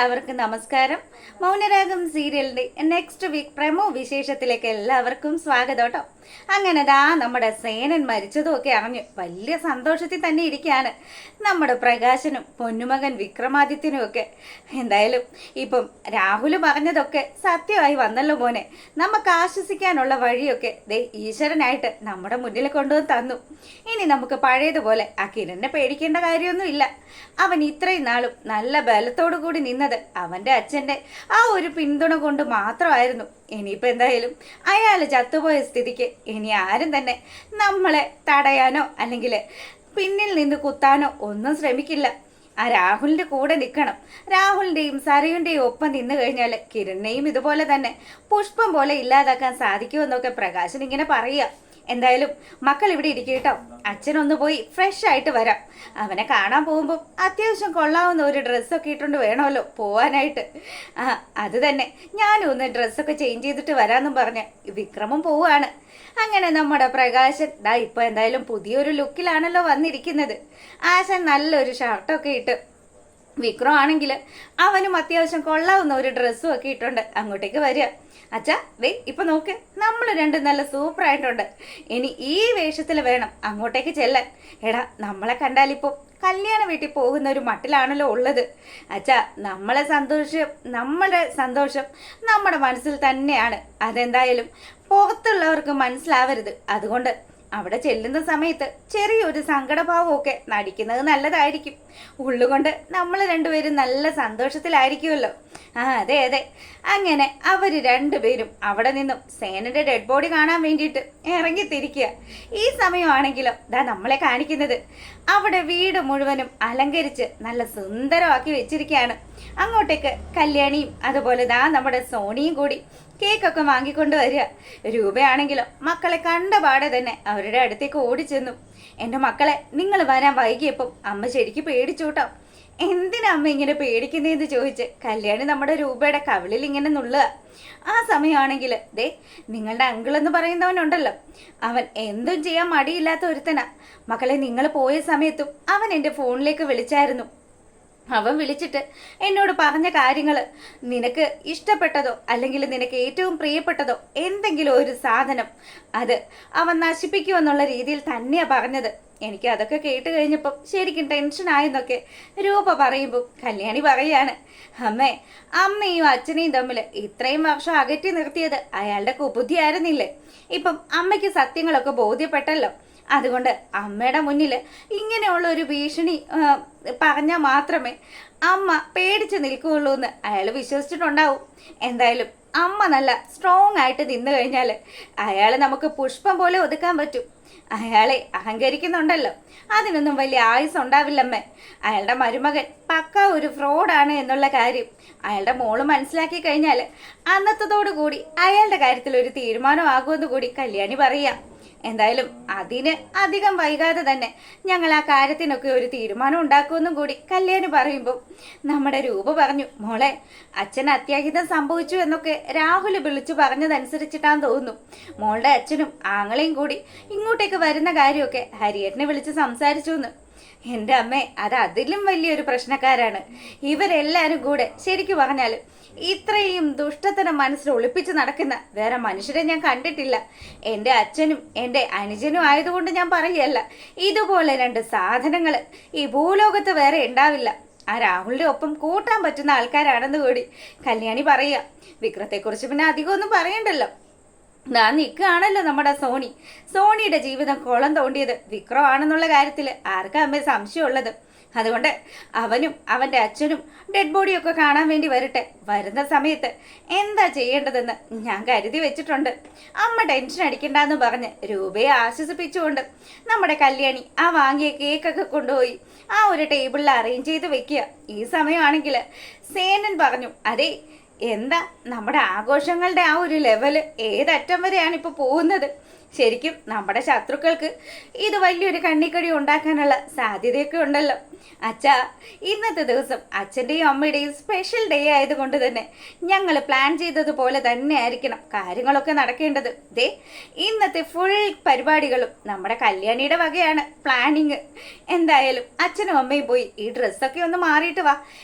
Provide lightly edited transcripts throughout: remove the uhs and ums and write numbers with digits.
എല്ലാവർക്കും നമസ്കാരം. മൗനരാഗം സീരിയലിന്റെ നെക്സ്റ്റ് വീക്ക് പ്രമോ വിശേഷത്തിലേക്ക് എല്ലാവർക്കും സ്വാഗതം കേട്ടോ. അങ്ങനെ നമ്മുടെ സേനൻ മരിച്ചതും ഒക്കെ അറിഞ്ഞ് വലിയ സന്തോഷത്തിൽ തന്നെ ഇരിക്കുകയാണ് നമ്മുടെ പ്രകാശനും പൊന്നുമകൻ വിക്രമാദിത്യനും ഒക്കെ. എന്തായാലും ഇപ്പം രാഹുൽ പറഞ്ഞതൊക്കെ സത്യമായി വന്നല്ലോ മോനെ. നമുക്ക് ആശ്വസിക്കാനുള്ള വഴിയൊക്കെ ഈശ്വരനായിട്ട് നമ്മുടെ മുന്നിൽ കൊണ്ടുവന്ന് തന്നു. ഇനി നമുക്ക് പഴയതുപോലെ ആ കിരണിനെ പേടിക്കേണ്ട കാര്യമൊന്നും ഇല്ല. അവൻ ഇത്രയും നാളും നല്ല ബലത്തോടു കൂടി നിന്നത് അവന്റെ അച്ഛന്റെ ആ ഒരു പിന്തുണ കൊണ്ട് മാത്രമായിരുന്നു. ഇനിയിപ്പോൾ എന്തായാലും അയാൾ ചത്തുപോയ സ്ഥിതിക്ക് ഇനി ആരും തന്നെ നമ്മളെ തടയാനോ അല്ലെങ്കിൽ പിന്നിൽ നിന്ന് കുത്താനോ ഒന്നും ശ്രമിക്കില്ല. ആ രാഹുലിന്റെ കൂടെ നിൽക്കണം. രാഹുലിന്റെയും സരയുന്റെയും ഒപ്പം നിന്ന് കഴിഞ്ഞാൽ കിരണിനെയും ഇതുപോലെ തന്നെ പുഷ്പം പോലെ ഇല്ലാതാക്കാൻ സാധിക്കുമെന്നൊക്കെ പ്രകാശൻ ഇങ്ങനെ പറയുക. എന്തായാലും മക്കൾ ഇവിടെ ഇരിക്കും കേട്ടോ. അച്ഛനൊന്ന് പോയി ഫ്രഷ് ആയിട്ട് വരാം. അവനെ കാണാൻ പോകുമ്പോൾ അത്യാവശ്യം കൊള്ളാവുന്ന ഒരു ഡ്രസ്സൊക്കെ ഇട്ടുകൊണ്ട് വേണമല്ലോ പോവാനായിട്ട്. അത് തന്നെ, ഞാനും ഒന്ന് ഡ്രസ്സൊക്കെ ചേഞ്ച് ചെയ്തിട്ട് വരാമെന്നും പറഞ്ഞ് വിക്രമും പോവുകയാണ്. അങ്ങനെ നമ്മുടെ പ്രകാശൻ ഇപ്പൊ എന്തായാലും പുതിയൊരു ലുക്കിലാണല്ലോ വന്നിരിക്കുന്നത്. ആശാൻ നല്ലൊരു ഷർട്ടൊക്കെ ഇട്ട്, വിക്രം ആണെങ്കിൽ അവനും അത്യാവശ്യം കൊള്ളാവുന്ന ഒരു ഡ്രസ്സും ഒക്കെ ഇട്ടുണ്ട് അങ്ങോട്ടേക്ക് വരിക. അച്ഛാ ഇപ്പൊ നോക്ക്, നമ്മൾ രണ്ടും നല്ല സൂപ്പർ ആയിട്ടുണ്ട്. ഇനി ഈ വേഷത്തിൽ വേണം അങ്ങോട്ടേക്ക് ചെല്ലാൻ. എടാ, നമ്മളെ കണ്ടാലിപ്പോ കല്യാണ വീട്ടിൽ പോകുന്ന ഒരു മട്ടിലാണല്ലോ ഉള്ളത്. അച്ഛാ, നമ്മുടെ സന്തോഷം നമ്മുടെ മനസ്സിൽ തന്നെയാണ്. അതെന്തായാലും പുറത്തുള്ളവർക്ക് മനസ്സിലാവരുത്. അതുകൊണ്ട് അവിടെ ചെല്ലുന്ന സമയത്ത് ചെറിയൊരു സങ്കടഭാവമൊക്കെ നടിക്കുന്നത് നല്ലതായിരിക്കും. ഉള്ളുകൊണ്ട് നമ്മൾ രണ്ടുപേരും നല്ല സന്തോഷത്തിലായിരിക്കുമല്ലോ. അതെ അതെ. അങ്ങനെ അവർ രണ്ടുപേരും അവിടെ നിന്നും സേനന്റെ ഡെഡ് ബോഡി കാണാൻ വേണ്ടിയിട്ട് ഇറങ്ങിത്തിരിക്കുക. ഈ സമയമാണെങ്കിലോ നമ്മളെ കാണിക്കുന്നത് അവിടെ വീട് മുഴുവനും അലങ്കരിച്ച് നല്ല സുന്ദരമാക്കി വെച്ചിരിക്കുകയാണ്. അങ്ങോട്ടേക്ക് കല്യാണിയും അതുപോലെ നമ്മുടെ സോണിയും കൂടി കേക്കൊക്കെ വാങ്ങിക്കൊണ്ട് വരിക. രൂപയാണെങ്കിലോ മക്കളെ കണ്ട പാടെ തന്നെ അവരുടെ അടുത്തേക്ക് ഓടിച്ചെന്നു. എൻ്റെ മക്കളെ, നിങ്ങൾ വരാൻ വൈകിയപ്പം അമ്മ ശരിക്കും പേടിച്ചു കേട്ടോ. എന്തിനാ അമ്മ ഇങ്ങനെ പേടിക്കുന്നതെന്ന് ചോദിച്ച് കല്യാണി നമ്മുടെ രൂപയുടെ കവിളിൽ ഇങ്ങനെ നുള്ളുക. ആ സമയമാണെങ്കിൽ നിങ്ങളുടെ അങ്കിളെന്ന് പറയുന്നവനുണ്ടല്ലോ, അവൻ എന്തും ചെയ്യാൻ മടിയില്ലാത്ത ഒരുത്തനാ. മക്കളെ, നിങ്ങൾ പോയ സമയത്തും അവൻ എൻ്റെ ഫോണിലേക്ക് വിളിച്ചായിരുന്നു. അവൻ വിളിച്ചിട്ട് എന്നോട് പറഞ്ഞ കാര്യങ്ങൾ, നിനക്ക് ഇഷ്ടപ്പെട്ടതോ അല്ലെങ്കിൽ നിനക്ക് ഏറ്റവും പ്രിയപ്പെട്ടതോ എന്തെങ്കിലും ഒരു സാധനം അത് അവൻ നശിപ്പിക്കുമെന്നുള്ള രീതിയിൽ തന്നെയാണ് പറഞ്ഞത്. എനിക്ക് അതൊക്കെ കേട്ട് കഴിഞ്ഞപ്പോൾ ശരിക്കും ടെൻഷനായെന്നൊക്കെ രൂപ പറയുമ്പോൾ കല്യാണി പറയാണ്, അമ്മയും അച്ഛനെയും തമ്മിൽ ഇത്രയും വർഷം അകറ്റി നിർത്തിയത് അയാളുടെ കുബുദ്ധിയായിരുന്നില്ലേ? ഇപ്പം അമ്മയ്ക്ക് സത്യങ്ങളൊക്കെ ബോധ്യപ്പെട്ടല്ലോ. അതുകൊണ്ട് അമ്മയുടെ മുന്നിൽ ഇങ്ങനെയുള്ള ഒരു ഭീഷണി പറഞ്ഞാൽ മാത്രമേ അമ്മ പേടിച്ച് നിൽക്കുകയുള്ളൂ എന്ന് അയാൾ വിശ്വസിച്ചിട്ടുണ്ടാവും. എന്തായാലും അമ്മ നല്ല സ്ട്രോങ് ആയിട്ട് നിന്ന് കഴിഞ്ഞാൽ അയാൾ നമുക്ക് പുഷ്പം പോലെ ഒതുക്കാൻ പറ്റും. അയാളെ അഹങ്കരിക്കുന്നുണ്ടല്ലോ, അതിനൊന്നും വലിയ ആയുസ് ഉണ്ടാവില്ലമ്മേ. അയാളുടെ മരുമകൻ പക്ക ഒരു ഫ്രോഡാണ് എന്നുള്ള കാര്യം അയാളുടെ മോള് മനസ്സിലാക്കി കഴിഞ്ഞാൽ അന്നത്തതോടു കൂടി അയാളുടെ കാര്യത്തിൽ ഒരു തീരുമാനമാകുമെന്ന് കൂടി കല്യാണി പറയാം. എന്തായാലും അതിന് അധികം വൈകാതെ തന്നെ ഞങ്ങൾ ആ കാര്യത്തിനൊക്കെ ഒരു തീരുമാനം ഉണ്ടാക്കുമെന്നും കൂടി കല്യാണി പറയുമ്പോൾ നമ്മുടെ രൂപ പറഞ്ഞു, മോളെ, അച്ഛന് അത്യാഹിതം സംഭവിച്ചു എന്നൊക്കെ രാഹുൽ വിളിച്ചു പറഞ്ഞതനുസരിച്ചിട്ടാന്ന് തോന്നുന്നു. മോളുടെ അച്ഛനും ആങ്ങളെയും കൂടി ഇങ്ങോട്ടേക്ക് വരുന്ന കാര്യമൊക്കെ ഹരിയേട്ടനെ വിളിച്ച് സംസാരിച്ചു എന്ന്. എൻ്റെ അമ്മേ, അത് അതിലും വലിയൊരു പ്രശ്നക്കാരാണ് ഇവരെല്ലാവരും കൂടെ. ശരിക്കു പറഞ്ഞാൽ ഇത്രയും ദുഷ്ടത്തരം മനസ്സിൽ ഒളിപ്പിച്ച് നടക്കുന്ന വേറെ മനുഷ്യരെ ഞാൻ കണ്ടിട്ടില്ല. എൻ്റെ അച്ഛനും എൻ്റെ അനുജനും ആയതുകൊണ്ട് ഞാൻ പറയുകയല്ല, ഇതുപോലെ രണ്ട് സാധനങ്ങൾ ഈ ഭൂലോകത്ത് വേറെ ഉണ്ടാവില്ല. ആ രാഹുലിന്റെ ഒപ്പം കൂട്ടാൻ പറ്റുന്ന ആൾക്കാരാണെന്ന് കൂടി കല്യാണി പറയുക. വിക്രത്തെക്കുറിച്ച് പിന്നെ അധികമൊന്നും പറയണ്ടല്ലോ. നിൽക്കുകയാണല്ലോ നമ്മുടെ സോണിയുടെ ജീവിതം കുളം തോണ്ടിയത് വിക്രമാണെന്നുള്ള കാര്യത്തിൽ ആർക്കാ അമ്മ സംശയമുള്ളത്? അതുകൊണ്ട് അവനും അവൻ്റെ അച്ഛനും ഡെഡ് ബോഡിയൊക്കെ കാണാൻ വേണ്ടി വരട്ടെ. വരുന്ന സമയത്ത് എന്താ ചെയ്യേണ്ടതെന്ന് ഞാൻ കരുതി വെച്ചിട്ടുണ്ട്. അമ്മ ടെൻഷൻ അടിക്കണ്ടെന്ന് പറഞ്ഞ് രൂപയെ ആശ്വസിപ്പിച്ചുകൊണ്ട് നമ്മുടെ കല്യാണി ആ വാങ്ങിയ കേക്കൊക്കെ കൊണ്ടുപോയി ആ ഒരു ടേബിളിൽ അറേഞ്ച് ചെയ്ത് വെക്കുക. ഈ സമയമാണെങ്കിൽ സേനൻ പറഞ്ഞു, അതെ, എന്താ നമ്മുടെ ആഘോഷങ്ങളുടെ ആ ഒരു ലെവല് ഏതറ്റം വരെയാണ് ഇപ്പോൾ പോകുന്നത്. ശരിക്കും നമ്മുടെ ശത്രുക്കൾക്ക് ഇത് വലിയൊരു കണ്ണിക്കടി ഉണ്ടാക്കാനുള്ള സാധ്യതയൊക്കെ ഉണ്ടല്ലോ. അച്ഛാ, ഇന്നത്തെ ദിവസം അച്ഛൻ്റെയും അമ്മയുടെയും സ്പെഷ്യൽ ഡേ ആയതുകൊണ്ട് തന്നെ ഞങ്ങൾ പ്ലാൻ ചെയ്തതുപോലെ തന്നെ ആയിരിക്കണം കാര്യങ്ങളൊക്കെ നടക്കേണ്ടത്. ദേ, ഇന്നത്തെ ഫുൾ പരിപാടികളും നമ്മുടെ കല്യാണിയുടെ വകയാണ് പ്ലാനിങ്. എന്തായാലും അച്ഛനും അമ്മയും പോയി ഈ ഡ്രസ്സൊക്കെ ഒന്ന് മാറിയിട്ട് വാ,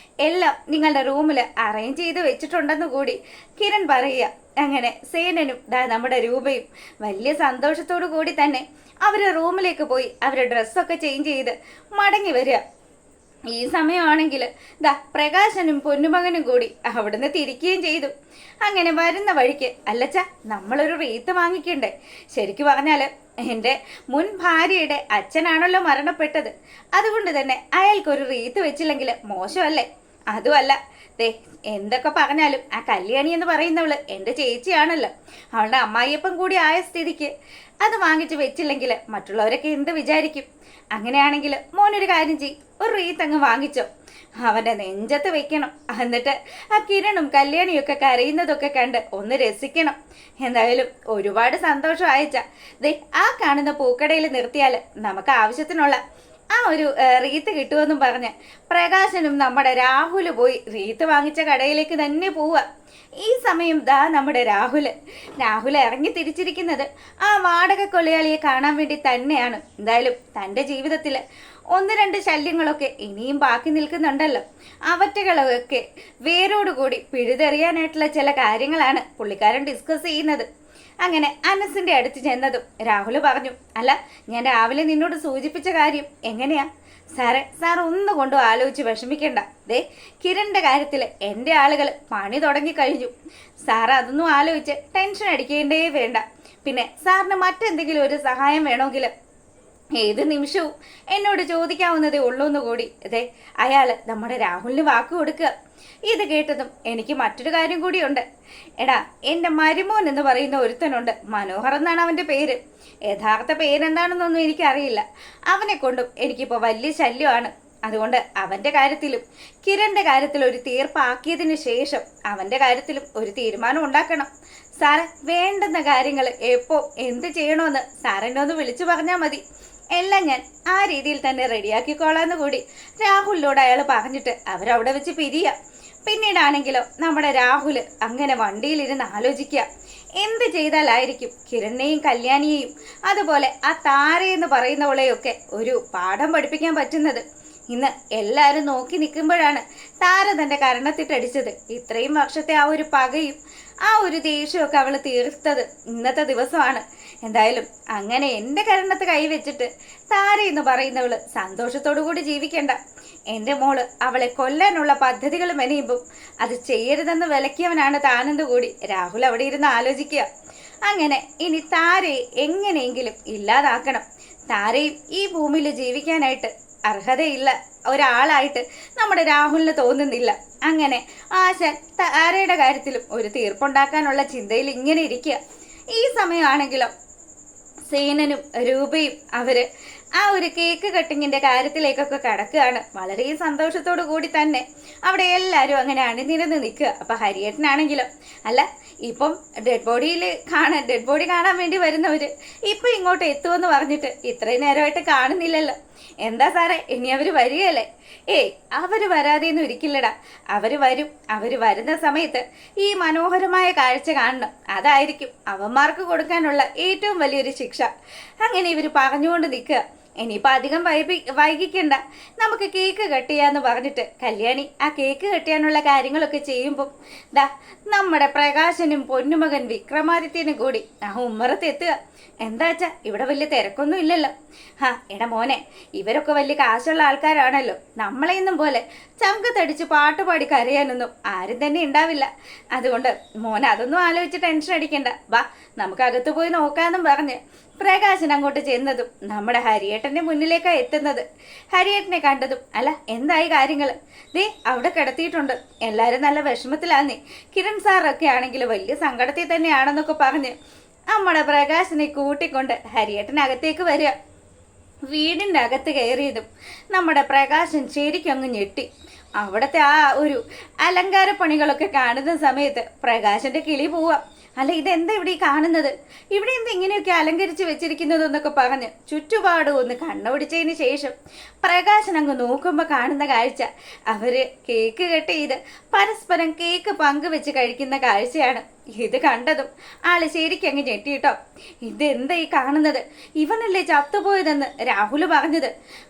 എല്ലാം നിങ്ങളുടെ റൂമിൽ അറേഞ്ച് ചെയ്ത് വെച്ചിട്ടുണ്ടെന്ന് കൂടി കിരൺ പറയുക. അങ്ങനെ സേനനും നമ്മുടെ രൂപയും വലിയ സന്തോഷത്തോടു കൂടി തന്നെ അവരുടെ റൂമിലേക്ക് പോയി അവരുടെ ഡ്രസ്സൊക്കെ ചേഞ്ച് ചെയ്ത് മടങ്ങി വരിക. ഈ സമയമാണെങ്കിൽ പ്രകാശനും പൊന്നുമകനും കൂടി അവിടുന്ന് തിരിക്കുകയും ചെയ്തു. അങ്ങനെ വരുന്ന വഴിക്ക്, അല്ലച്ച നമ്മളൊരു റീത്ത് വാങ്ങിക്കണ്ടേ? ശരിക്കും പറഞ്ഞാൽ എൻ്റെ മുൻ ഭാര്യയുടെ അച്ഛനാണല്ലോ മരണപ്പെട്ടത്, അതുകൊണ്ട് തന്നെ അയാൾക്കൊരു റീത്ത് വെച്ചില്ലെങ്കിൽ മോശമല്ലേ? അതുമല്ല, ദേ എന്തൊക്കെ പറഞ്ഞാലും ആ കല്യാണി എന്ന് പറയുന്നവള് എൻ്റെ ചേച്ചിയാണല്ലോ, അവളുടെ അമ്മായിയപ്പം കൂടി ആയ സ്ഥിതിക്ക് അത് വാങ്ങിച്ച് വെച്ചില്ലെങ്കിൽ മറ്റുള്ളവരൊക്കെ എന്ത് വിചാരിക്കും? അങ്ങനെയാണെങ്കിൽ മോനൊരു കാര്യം ചെയ്യും, ഒരു റീത്ത് അങ്ങ് വാങ്ങിച്ചോ, അവൻ്റെ നെഞ്ചത്ത് വെക്കണം. എന്നിട്ട് ആ കിരണും കല്യാണിയൊക്കെ കരയുന്നതൊക്കെ കണ്ട് ഒന്ന് രസിക്കണം. എന്തായാലും ഒരുപാട് സന്തോഷം അയച്ച ദേ ആ കാണുന്ന പൂക്കടയിൽ നിർത്തിയാൽ നമുക്ക് ആവശ്യത്തിനുള്ള ആ ഒരു റീത്ത് കിട്ടുമെന്നും പറഞ്ഞ് പ്രകാശനും നമ്മുടെ രാഹുൽ പോയി റീത്ത് വാങ്ങിച്ച കടയിലേക്ക് തന്നെ പോവുക. ഈ സമയം നമ്മുടെ രാഹുൽ ഇറങ്ങി തിരിച്ചിരിക്കുന്നത് ആ വാടക കൊലയാളിയെ കാണാൻ വേണ്ടി തന്നെയാണ്. എന്തായാലും തൻ്റെ ജീവിതത്തിൽ ഒന്ന് രണ്ട് ശല്യങ്ങളൊക്കെ ഇനിയും ബാക്കി നിൽക്കുന്നുണ്ടല്ലോ, അവറ്റകളൊക്കെ വേരോടുകൂടി പിഴുതെറിയാനായിട്ടുള്ള ചില കാര്യങ്ങളാണ് പുള്ളിക്കാരൻ ഡിസ്കസ് ചെയ്യുന്നത്. അങ്ങനെ അനസിന്റെ അടുത്ത് ചെന്നതും രാഹുൽ പറഞ്ഞു, അല്ല ഞാൻ രാവിലെ നിന്നോട് സൂചിപ്പിച്ച കാര്യം എങ്ങനെയാ? സാർ ഒന്നുകൊണ്ടും ആലോചിച്ച് വിഷമിക്കണ്ട. ദേ കിരണിന്റെ കാര്യത്തിൽ എൻ്റെ ആളുകൾ പണി തുടങ്ങിക്കഴിഞ്ഞു. സാർ അതൊന്നും ആലോചിച്ച് ടെൻഷൻ അടിക്കേണ്ടേ വേണ്ട. പിന്നെ സാറിന് മറ്റെന്തെങ്കിലും ഒരു സഹായം വേണമെങ്കിൽ ഏത് നിമിഷവും എന്നോട് ചോദിക്കാവുന്നതേ ഉള്ളൂ എന്ന് കൂടി അതെ അയാൾ നമ്മുടെ രാഹുലിന് വാക്ക് കൊടുക്കുക. ഇത് കേട്ടതും എനിക്ക് മറ്റൊരു കാര്യം കൂടിയുണ്ട്. എടാ, എൻ്റെ മരുമോൻ എന്ന് പറയുന്ന ഒരുത്തനുണ്ട്, മനോഹർ എന്നാണ് അവൻ്റെ പേര്. യഥാർത്ഥ പേരെന്താണെന്നൊന്നും എനിക്കറിയില്ല. അവനെ കൊണ്ടും എനിക്കിപ്പോൾ വലിയ ശല്യമാണ്. അതുകൊണ്ട് അവൻ്റെ കാര്യത്തിലും കിരണിൻ്റെ കാര്യത്തിലും ഒരു തീർപ്പാക്കിയതിന് ശേഷം അവൻ്റെ കാര്യത്തിലും ഒരു തീരുമാനം ഉണ്ടാക്കണം. സാറ് വേണ്ടുന്ന കാര്യങ്ങൾ എപ്പോൾ എന്ത് ചെയ്യണമെന്ന് സാറിനെ ഒന്ന് വിളിച്ചു പറഞ്ഞാൽ മതി. എല്ലാം ഞാൻ ആ രീതിയിൽ തന്നെ റെഡിയാക്കിക്കോളാന്ന് കൂടി രാഹുലിനോട് അയാൾ പറഞ്ഞിട്ട് അവരവിടെ വെച്ച് പിരിയുക. പിന്നീടാണെങ്കിലോ നമ്മുടെ രാഹുൽ അങ്ങനെ വണ്ടിയിലിരുന്ന് ആലോചിക്കുക, എന്ത് ചെയ്താലായിരിക്കും കിരണിനെയും കല്യാണിയെയും അതുപോലെ ആ താരയെന്ന് പറയുന്നവളെയൊക്കെ ഒരു പാഠം പഠിപ്പിക്കാൻ പറ്റുന്നത്. ഇന്ന് എല്ലാവരും നോക്കി നിൽക്കുമ്പോഴാണ് താര തൻ്റെ കരണത്തിട്ടടിച്ചത്. ഇത്രയും വർഷത്തെ ആ ഒരു പകയും ആ ഒരു ദേഷ്യമൊക്കെ അവൾ തീർത്തത് ഇന്നത്തെ ദിവസമാണ്. എന്തായാലും അങ്ങനെ എൻ്റെ കരണത്ത് കൈവച്ചിട്ട് താര എന്ന് പറയുന്നവള് സന്തോഷത്തോടു കൂടി ജീവിക്കണ്ട. എൻ്റെ മോള് അവളെ കൊല്ലാനുള്ള പദ്ധതികൾ മെനയുമ്പം അത് ചെയ്യരുതെന്ന് വിലക്കിയവനാണ് താനെന്ന് കൂടി രാഹുൽ അവിടെ ഇരുന്ന് ആലോചിക്കുക. അങ്ങനെ ഇനി താരയെ എങ്ങനെയെങ്കിലും ഇല്ലാതാക്കണം. താരയും ഈ ഭൂമിയിൽ ജീവിക്കാനായിട്ട് അർഹതയില്ല ഒരാളായിട്ട് നമ്മുടെ രാഹുലിന് തോന്നുന്നില്ല. അങ്ങനെ ആശാൻ താരയുടെ കാര്യത്തിലും ഒരു തീർപ്പുണ്ടാക്കാനുള്ള ചിന്തയിൽ ഇങ്ങനെ ഇരിക്കുക. ഈ സമയമാണെങ്കിലോ സേനനും രൂപയും അവര് ആ ഒരു കേക്ക് കട്ടിങ്ങിന്റെ കാര്യത്തിലേക്കൊക്കെ കടക്കുകയാണ്. വളരെ സന്തോഷത്തോടു കൂടി തന്നെ അവിടെ എല്ലാവരും അങ്ങനെ അണിനിരന്ന് നിൽക്കുക. അപ്പൊ ഹരിയേട്ടനാണെങ്കിലോ, അല്ല ഇപ്പം ഡെഡ് ബോഡി കാണാൻ വേണ്ടി വരുന്നവര് ഇപ്പൊ ഇങ്ങോട്ട് എത്തുമെന്ന് പറഞ്ഞിട്ട് ഇത്രയും നേരമായിട്ട് കാണുന്നില്ലല്ലോ. എന്താ സാറേ, ഇനി അവര് വരികയല്ലേ? ഏയ്, അവര് വരാതെയൊന്നും ഇരിക്കില്ലടാ. അവര് വരും. അവര് വരുന്ന സമയത്ത് ഈ മനോഹരമായ കാഴ്ച കാണണം. അതായിരിക്കും അവന്മാർക്ക് കൊടുക്കാനുള്ള ഏറ്റവും വലിയൊരു ശിക്ഷ. അങ്ങനെ ഇവര് പറഞ്ഞുകൊണ്ട് നിൽക്കുക. ഇനിയിപ്പോൾ അധികം വൈകിക്കണ്ട, നമുക്ക് കേക്ക് കട്ട് ചെയ്യാന്ന് പറഞ്ഞിട്ട് കല്യാണി ആ കേക്ക് കട്ട് ചെയ്യാനുള്ള കാര്യങ്ങളൊക്കെ ചെയ്യുമ്പം നമ്മുടെ പ്രകാശനും പൊന്നുമകൻ വിക്രമാദിത്യനും കൂടി ആ ഉമ്മറത്ത് എത്തുക. എന്താ വെച്ചാ ഇവിടെ വലിയ തിരക്കൊന്നും ഇല്ലല്ലോ. എടാ മോനെ, ഇവരൊക്കെ വലിയ കാശുള്ള ആൾക്കാരാണല്ലോ. നമ്മളെയൊന്നും പോലെ ചങ്കത്തടിച്ച് പാട്ടുപാടി കരയാനൊന്നും ആരും തന്നെ ഉണ്ടാവില്ല. അതുകൊണ്ട് മോനെ അതൊന്നും ആലോചിച്ച് ടെൻഷൻ അടിക്കണ്ട. വാ, നമുക്ക് അകത്ത് പോയി നോക്കാമെന്നും പറഞ്ഞ് പ്രകാശൻ അങ്ങോട്ട് ചെന്നതും നമ്മുടെ ഹരിയേട്ടന്റെ മുന്നിലേക്കാണ് എത്തുന്നത്. ഹരിയേട്ടനെ കണ്ടതും, അല്ല എന്തായി കാര്യങ്ങൾ? ദേ അവിടെ കിടത്തിയിട്ടുണ്ട്, എല്ലാവരും നല്ല വിഷമത്തിലാന്നേ. കിരൺ സാറൊക്കെ ആണെങ്കിൽ വലിയ സങ്കടത്തിൽ തന്നെയാണെന്നൊക്കെ പറഞ്ഞ് നമ്മുടെ പ്രകാശനെ കൂട്ടിക്കൊണ്ട് ഹരിയേട്ടനകത്തേക്ക് വരിക. വീടിൻ്റെ അകത്ത് കയറിയതും നമ്മുടെ പ്രകാശൻ ശരിക്കും അങ്ങ് ഞെട്ടി. അവിടുത്തെ ആ ഒരു അലങ്കാര പണികളൊക്കെ കാണുന്ന സമയത്ത് പ്രകാശന്റെ കിളി പോവാം. അല്ല ഇതെന്താ ഇവിടെ ഈ കാണുന്നത്, ഇവിടെ എന്താ ഇങ്ങനെയൊക്കെ അലങ്കരിച്ച് വെച്ചിരിക്കുന്നത് എന്നൊക്കെ പറഞ്ഞ് ചുറ്റുപാടും ഒന്ന് കണ്ണോടിച്ചതിന് ശേഷം പ്രകാശൻ അങ്ങ് നോക്കുമ്പോൾ കാണുന്ന കാഴ്ച അവര് കേക്ക് കട്ട് ചെയ്ത് പരസ്പരം കേക്ക് പങ്കുവെച്ച് കഴിക്കുന്ന കാഴ്ചയാണ്. ഇത് കണ്ടതും ആള് ശരിക്കും അങ്ങ് ഞെട്ടിട്ടോ. ഇതെന്താ ഈ കാണുന്നത്, ഇവനല്ലേ ചത്തുപോയതെന്ന് രാഹുല് പറഞ്ഞത്.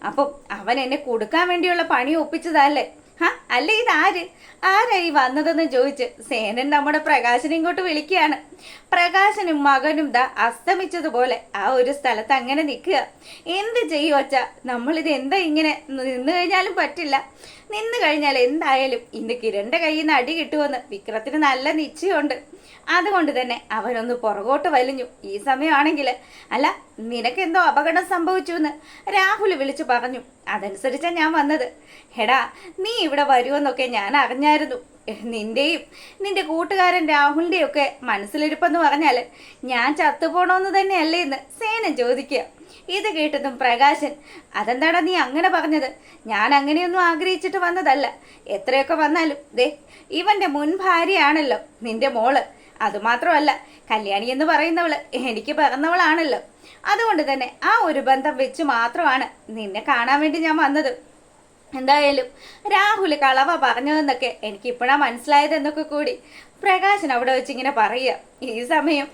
അപ്പം അവൻ എന്നെ കൊടുക്കാൻ വേണ്ടിയുള്ള പണി ഒപ്പിച്ചതല്ലേ? അല്ല ഇതാര്, ആരായി വന്നതെന്ന് ചോദിച്ച് സേനൻ നമ്മുടെ പ്രകാശനെ ഇങ്ങോട്ട് വിളിക്കുകയാണ്. പ്രകാശനും മകനും ദാ അസ്തമിച്ചതുപോലെ ആ ഒരു സ്ഥലത്ത് അങ്ങനെ നിൽക്കുക. എന്ത് ചെയ്യുവച്ച, നമ്മളിത് എന്താ ഇങ്ങനെ നിന്ന് കഴിഞ്ഞാലും പറ്റില്ല. നിന്ന് കഴിഞ്ഞാൽ എന്തായാലും ഇന്ന് കിരണിന്റെ കയ്യിൽ നിന്ന് അടി കിട്ടുമെന്ന് വിക്രത്തിന് നല്ല നിശ്ചയമുണ്ട്. അതുകൊണ്ട് തന്നെ അവനൊന്ന് പുറകോട്ട് വലിഞ്ഞു. ഈ സമയമാണെങ്കിൽ അല്ല നിനക്കെന്തോ അപകടം സംഭവിച്ചു എന്ന് രാഹുൽ വിളിച്ചു പറഞ്ഞു. അതനുസരിച്ചാണ് ഞാൻ വന്നത്. എടാ നീ ഇവിടെ വരുമെന്നൊക്കെ ഞാൻ അറിഞ്ഞായിരുന്നു. നിന്റെയും നിന്റെ കൂട്ടുകാരൻ രാഹുലിന്റെയും ഒക്കെ മനസ്സിലിരിപ്പെന്ന് പറഞ്ഞാൽ ഞാൻ ചത്തുപോണോന്ന് തന്നെയല്ലേ എന്ന് സേനൻ ചോദിക്കുക. ഇത് കേട്ടതും പ്രകാശൻ, അതെന്താടാ നീ അങ്ങനെ പറഞ്ഞത്? ഞാൻ അങ്ങനെയൊന്നും ആഗ്രഹിച്ചിട്ട് വന്നതല്ല. എത്രയൊക്കെ വന്നാലും ദേ ഇവന്റെ മുൻ ഭാര്യയാണല്ലോ നിന്റെ മോള്. അതുമാത്രമല്ല കല്യാണി എന്ന് പറയുന്നവള് എനിക്ക് പിറന്നവളാണല്ലോ. അതുകൊണ്ട് തന്നെ ആ ഒരു ബന്ധം വെച്ച് മാത്രമാണ് നിന്നെ കാണാൻ വേണ്ടി ഞാൻ വന്നത്. എന്തായാലും രാഹുൽ കളവ പറഞ്ഞതെന്നൊക്കെ എനിക്ക് ഇപ്പോഴാ മനസ്സിലായതെന്നൊക്കെ കൂടി പ്രകാശൻ അവിടെ വെച്ച് ഇങ്ങനെ പറയുക. ഈ സമയം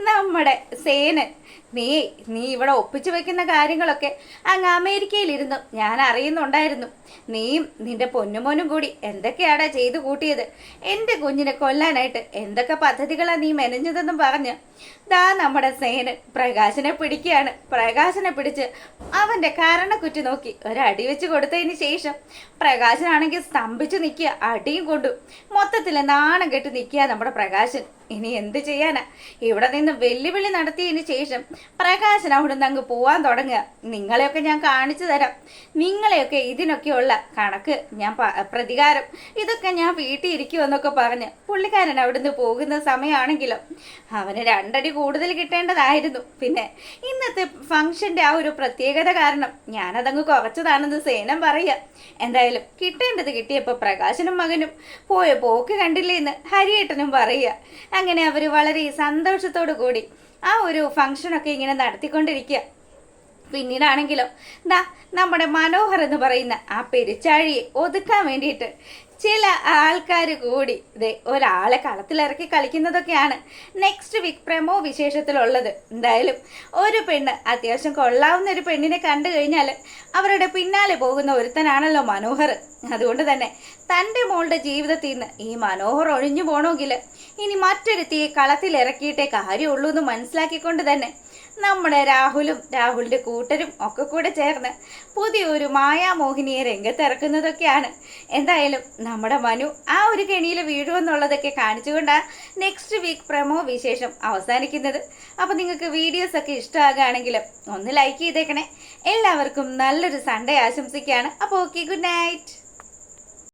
നമ്മുടെ സേനൻ, നീ ഇവിടെ ഒപ്പിച്ചു വെക്കുന്ന കാര്യങ്ങളൊക്കെ അങ്ങ് അമേരിക്കയിലിരുന്നു ഞാൻ അറിയുന്നുണ്ടായിരുന്നു. നീയും നിന്റെ പൊന്നുമോനും കൂടി എന്തൊക്കെയാടാ ചെയ്തു കൂട്ടിയത്. എൻ്റെ കുഞ്ഞിനെ കൊല്ലാനായിട്ട് എന്തൊക്കെ പദ്ധതികളാണ് നീ മെനഞ്ഞതെന്നും പറഞ്ഞ് ദാ നമ്മുടെ സേനൻ പ്രകാശനെ പിടിക്കുകയാണ്. പ്രകാശനെ പിടിച്ച് അവന്റെ കരണക്കുറ്റി നോക്കി ഒരടി വെച്ച് കൊടുത്തതിന് ശേഷം പ്രകാശനാണെങ്കിൽ സ്തംഭിച്ചു നിൽക്കുക. അടിയും കൊണ്ടു മൊത്തത്തിൽ നാണം കെട്ട് നിൽക്കുക നമ്മുടെ പ്രകാശൻ. ഇനി എന്ത് ചെയ്യാനാ, ഇവിടെ നിന്ന് വെല്ലുവിളി നടത്തിയതിന് ശേഷം പ്രകാശൻ അവിടുന്ന് അങ്ങ് പോവാൻ തുടങ്ങുക. നിങ്ങളെയൊക്കെ ഞാൻ കാണിച്ചു തരാം, നിങ്ങളെയൊക്കെ ഇതിനൊക്കെയുള്ള കണക്ക് ഞാൻ പ്രതികാരം ഇതൊക്കെ ഞാൻ വീട്ടിൽ ഇരിക്കുമെന്നൊക്കെ പറഞ്ഞ് പുള്ളിക്കാരൻ അവിടുന്ന് പോകുന്ന സമയമാണെങ്കിലും അവന് രണ്ടടി കൂടുതൽ കിട്ടേണ്ടതായിരുന്നു. പിന്നെ ഇന്നത്തെ ഫംഗ്ഷന്റെ ആ ഒരു പ്രത്യേകത കാരണം ഞാനതങ്ങ് കുറച്ചതാണെന്ന് സേനം പറയുക. എന്തായാലും കിട്ടേണ്ടത് കിട്ടിയപ്പോൾ പ്രകാശനും മകനും പോയ പോക്ക് കണ്ടില്ലേ എന്ന് ഹരിയേട്ടനും പറയുക. അങ്ങനെ അവർ വളരെ സന്തോഷത്തോടു കൂടി ആ ഒരു ഫംഗ്ഷനൊക്കെ ഇങ്ങനെ നടത്തിക്കൊണ്ടിരിക്കുക. പിന്നീടാണെങ്കിലോ നമ്മുടെ മനോഹർ എന്ന് പറയുന്ന ആ പെരിച്ചാഴിയെ ഒതുക്കാൻ വേണ്ടിയിട്ട് ചില ആൾക്കാർ കൂടി ഒരാളെ കളത്തിലിറക്കി കളിക്കുന്നതൊക്കെയാണ് നെക്സ്റ്റ് വീക്ക് പ്രമോ വിശേഷത്തിലുള്ളത്. എന്തായാലും ഒരു പെണ്ണ് അത്യാവശ്യം കൊള്ളാവുന്ന ഒരു പെണ്ണിനെ കണ്ടു കഴിഞ്ഞാൽ അവരുടെ പിന്നാലെ പോകുന്ന ഒരുത്തനാണല്ലോ മനോഹർ. അതുകൊണ്ട് തന്നെ തൻ്റെ മോളുടെ ജീവിതത്തിൽ നിന്ന് ഈ മനോഹർ ഒഴിഞ്ഞു പോകണമെങ്കിൽ ഇനി മറ്റൊരുത്തിയെ കളത്തിലിറക്കിയിട്ടേ കാര്യമുള്ളൂ എന്ന് മനസ്സിലാക്കിക്കൊണ്ട് തന്നെ നമ്മുടെ രാഹുലിന്റെ കൂട്ടരും ഒക്കെ കൂടെ ചേർന്ന് പുതിയൊരു മായാമോഹിനിയെ രംഗത്തിറക്കുന്നതൊക്കെയാണ്. എന്തായാലും നമ്മുടെ മനു ആ ഒരു കെണിയിൽ വീഴുമെന്നുള്ളതൊക്കെ കാണിച്ചുകൊണ്ടാണ് നെക്സ്റ്റ് വീക്ക് പ്രമോ വിശേഷം അവസാനിക്കുന്നത്. അപ്പോൾ നിങ്ങൾക്ക് വീഡിയോസ് ഒക്കെ ഇഷ്ടമാകുകയാണെങ്കിൽ ഒന്ന് ലൈക്ക് ചെയ്തേക്കണേ. എല്ലാവർക്കും നല്ലൊരു സൺഡേ ആശംസിക്കുകയാണ്. അപ്പോൾ ഓക്കെ, ഗുഡ് നൈറ്റ്.